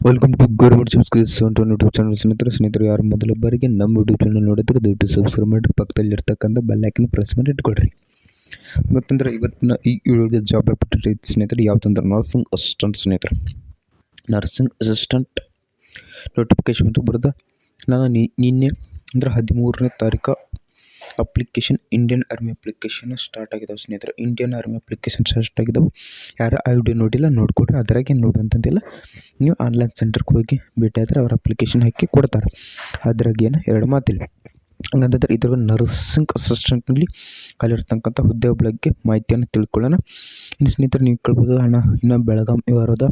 Welcome to government job skills YouTube channel. ಸ್ನೇಹಿತರು ಯಾರು ಮೊದಲ ಬಾರಿಗೆ ನಮ್ಮ ಯೂಟ್ಯೂಬ್ ಚಾನಲ್ ನೋಡಿದ್ರೆ ದಯವಿಟ್ಟು ಸಬ್ಸ್ಕ್ರೈಬ್ ಮಾಡಿ, ಪಕ್ಕದಲ್ಲಿರ್ತಕ್ಕಂಥ ಬೆಲ್ ಐಕನ್ ಪ್ರೆಸ್ ಮಾಡಿ ಇಟ್ಕೊಳ್ರಿ. ಮತ್ತಂದ್ರೆ ಇವತ್ತಿನ ಈ ವಿಡಿಯೋದ ಜಾಬ್ ಅಪ್ಡೇಟ್ ಸ್ನೇಹಿತರೆ ಯಾವುದಂದ್ರೆ ನರ್ಸಿಂಗ್ ಅಸಿಸ್ಟೆಂಟ್. ಸ್ನೇಹಿತರೆ ನರ್ಸಿಂಗ್ ಅಸಿಸ್ಟೆಂಟ್ ನೋಟಿಫಿಕೇಶನ್ ಬರೋದ ನಾನು ನಿನ್ನೆ ಅಂದರೆ 13ನೇ ತಾರೀಕು application Indian army application start ಆಗಿದ್ದಾವೆ. ಸ್ನೇಹಿತರೆ ಇಂಡಿಯನ್ ಆರ್ಮಿ ಅಪ್ಲಿಕೇಶನ್ ಸ್ಟಾರ್ಟ್ ಆಗಿದ್ದಾವೆ. ಯಾರು ಆ ವಿಡಿಯೋ ನೋಡಿಲ್ಲ ನೋಡಿಕೊಡ್ರಿ. ಅದ್ರಾಗೆ ನೋಡುವಂಥದ್ದಿಲ್ಲ, ನೀವು ಆನ್ಲೈನ್ ಸೆಂಟರ್ಗೆ ಹೋಗಿ ಭೇಟಿ ಆದರೆ ಅವ್ರ ಅಪ್ಲಿಕೇಶನ್ ಹಾಕಿ ಕೊಡ್ತಾರೆ. ಅದ್ರಾಗೇನು ಎರಡು ಮಾತಿಲ್ಲ. ಹಂಗಂತಂದ್ರೆ ಇದ್ರ ನರ್ಸಿಂಗ್ ಅಸಿಸ್ಟೆಂಟ್ನಲ್ಲಿ ಕಲಿರ್ತಕ್ಕಂಥ ಹುದ್ದೆ ಬಗ್ಗೆ ಮಾಹಿತಿಯನ್ನು ತಿಳ್ಕೊಳ್ಳೋಣ. ಇನ್ನು ಸ್ನೇಹಿತರೆ ನೀವು ಕೇಳ್ಬೋದು, ಅಣ್ಣ ಇನ್ನು ಬೆಳಗಾಂ ವಾರದ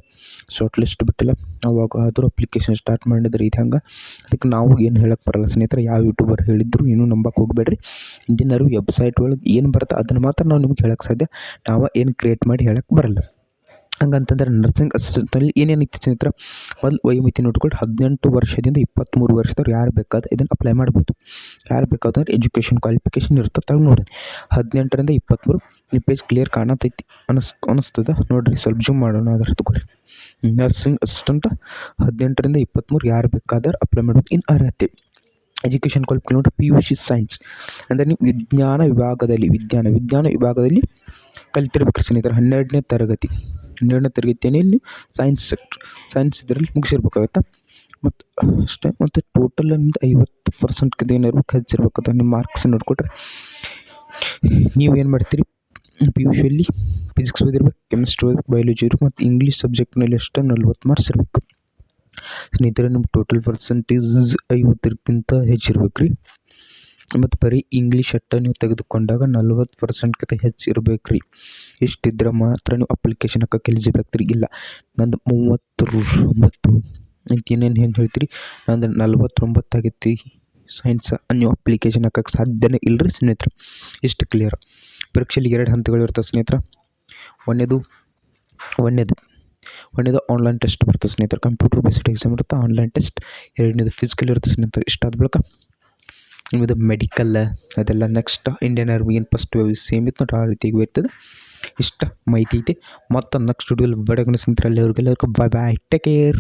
ಶಾರ್ಟ್ ಲಿಸ್ಟ್ ಬಿಟ್ಟಿಲ್ಲ, ಅವಾಗ ಆದರೂ ಅಪ್ಲಿಕೇಶನ್ ಸ್ಟಾರ್ಟ್ ಮಾಡಿದ್ರೆ ಇದು ಹಂಗೆ. ಅದಕ್ಕೆ ನಾವು ಏನು ಹೇಳಕ್ಕೆ ಬರಲ್ಲ ಸ್ನೇಹಿತರೆ. ಯಾವ ಯೂಟ್ಯೂಬರ್ ಹೇಳಿದ್ರು ಏನು ನಂಬಕ್ಕೆ ಹೋಗಬೇಡ್ರಿ. ಇಂಡಿಯನ್ ಆರ್ಮಿ ವೆಬ್ಸೈಟ್ ಒಳಗೆ ಏನು ಬರುತ್ತೆ ಅದನ್ನು ಮಾತ್ರ ನಾವು ನಿಮ್ಗೆ ಹೇಳಕ್ಕೆ ಸಾಧ್ಯ. ನಾವು ಏನು ಕ್ರಿಯೇಟ್ ಮಾಡಿ ಹೇಳಕ್ಕೆ ಬರಲ್ಲ. ಹಂಗಂತಂದ್ರೆ ನರ್ಸಿಂಗ್ ಅಸಿಸ್ಟೆಂಟಲ್ಲಿ ಏನೇನಿತ್ತು ಸ್ನೇಹಿತರೆ, ಮೊದಲು ವಯೋಮಿತಿ ನೋಡ್ಕೊಂಡು 18 ವರ್ಷದಿಂದ 23 ವರ್ಷದವ್ರು ಯಾರು ಬೇಕಾದ್ರೆ ಇದನ್ನು ಅಪ್ಲೈ ಮಾಡ್ಬೋದು. ಯಾರು ಬೇಕಾದ್ರೆ ಎಜುಕೇಷನ್ ಕ್ವಾಲಿಫಿಕೇಷನ್ ಇರ್ತದೆ ತಗೊಂಡು ನೋಡಿ. 18ರಿಂದ 23 ಈ ಪೇಜ್ ಕ್ಲಿಯರ್ ಕಾಣತೈತಿ ಅನಿಸ್ತದೆ ನೋಡಿರಿ. ಸ್ವಲ್ಪ ಜೂಮ್ ಮಾಡೋಣ, ಅದ್ರ ತಗೋರಿ. ನರ್ಸಿಂಗ್ ಅಸಿಸ್ಟೆಂಟ್ 18ರಿಂದ 23 ಯಾರು ಬೇಕಾದ್ರೆ ಅಪ್ಲೈ ಮಾಡ್ಬೋದು. ಇನ್ನು ಅರ್ಹತೆ ಎಜುಕೇಷನ್ ಕ್ವಾಲಿಫಿಕೇಷನ್ ನೋಡಿ PUC ಸೈನ್ಸ್ ಅಂದರೆ ನೀವು ವಿಜ್ಞಾನ ವಿಭಾಗದಲ್ಲಿ ಕಲಿತಿರ್ಬೇಕು ಸ್ನೇಹಿತರೆ. 12ನೇ ತರಗತಿಯಲ್ಲಿ ಸೈನ್ಸ್ ಇದರಲ್ಲಿ ಮುಗಿಸಿರ್ಬೇಕಾಗತ್ತೆ. ಮತ್ತು ಅಷ್ಟೇ. ಮತ್ತು ಟೋಟಲ್ ನಿಮ್ದು 50% ಏನಿರ್ಬೇಕು ಹೆಚ್ಚಿರ್ಬೇಕು. ನಿಮ್ಮ ಮಾರ್ಕ್ಸ್ ನೋಡಿಕೊಟ್ರೆ ನೀವೇನು ಮಾಡ್ತೀರಿ, PUCಯಲ್ಲಿ ಫಿಸಿಕ್ಸ್ ಓದಿರ್ಬೇಕು, ಕೆಮಿಸ್ಟ್ರಿ ಓದಿರ್ಬೇಕು, ಬಯಾಲಜಿ ಇರ್ಬೇಕು, ಮತ್ತು ಇಂಗ್ಲೀಷ್ ಸಬ್ಜೆಕ್ಟ್ನಲ್ಲಿ ಅಷ್ಟೇ 40 ಮಾರ್ಕ್ಸ್ ಇರಬೇಕು. ಸ್ನೇಹಿತರೆ ನಿಮ್ಮ ಟೋಟಲ್ ಪರ್ಸೆಂಟೇಜ್ 50ಕ್ಕಿಂತ ಹೆಚ್ಚಿರ್ಬೇಕು ರೀ. ಮತ್ತು ಬರೀ ಇಂಗ್ಲೀಷ್ ಅಟ್ಟ ನೀವು ತೆಗೆದುಕೊಂಡಾಗ 40%ಕಿಂತ ಹೆಚ್ಚು ಇರಬೇಕು ರೀ. ಇಷ್ಟಿದ್ರೆ ಮಾತ್ರ ನೀವು ಅಪ್ಲಿಕೇಶನ್ ಹಾಕಕ್ಕೆ ಎಲಿಜಿಬಲ್ ಆಗ್ತೀರಿ. ಇಲ್ಲ ನಂದು 39 ಅಂತ ಏನೇನು ಹೇಳ್ತೀರಿ, ನಂದು 49 ಆಗೈತಿ ಸೈನ್ಸ್, ನೀವು ಅಪ್ಲಿಕೇಶನ್ ಹಾಕಕ್ಕೆ ಸಾಧ್ಯನೇ ಇಲ್ಲ ರೀ ಸ್ನೇಹಿತರೆ. ಇಷ್ಟು ಕ್ಲಿಯರ್. ಪರೀಕ್ಷೆಯಲ್ಲಿ 2 ಹಂತಗಳಿರ್ತವೆ ಸ್ನೇಹಿತರೆ. ಒಂದೇದು ಆನ್ಲೈನ್ ಟೆಸ್ಟ್ ಬರ್ತದೆ ಸ್ನೇಹಿತರೆ. ಕಂಪ್ಯೂಟರ್ ಬೇಸ್ಡ್ ಎಕ್ಸಾಮ್ ಇರುತ್ತೆ, ಆನ್ಲೈನ್ ಟೆಸ್ಟ್. ಎರಡನೇದು ಫಿಸಿಕಲ್ ಇರುತ್ತೆ ಸ್ನೇಹಿತರೆ. ಇಷ್ಟಾದ ಬಳಿಕ ನಿಮ್ಮದು ಮೆಡಿಕಲ್ ಅದೆಲ್ಲ ನೆಕ್ಸ್ಟ್. ಇಂಡಿಯನ್ ಆರ್ಮಿ ಏನು ಫಸ್ಟ್ ಸೇಮ್ ಇತ್ತು ನೋಡಿ ಆ ರೀತಿಯಾಗಿ ಇರ್ತದೆ. ಇಷ್ಟ ಮಾಹಿತಿ ಐತಿ. ಮತ್ತು ನೆಕ್ಸ್ಟ್ ವಿಡಿಯೋಲಿ ಬಡಗನ ಸ್ನೇಹಿತರೆ. ಎಲ್ಲರಿಗೂ ಬಾಯ್ ಬಾಯ್, ಟೇಕ್ ಕೇರ್.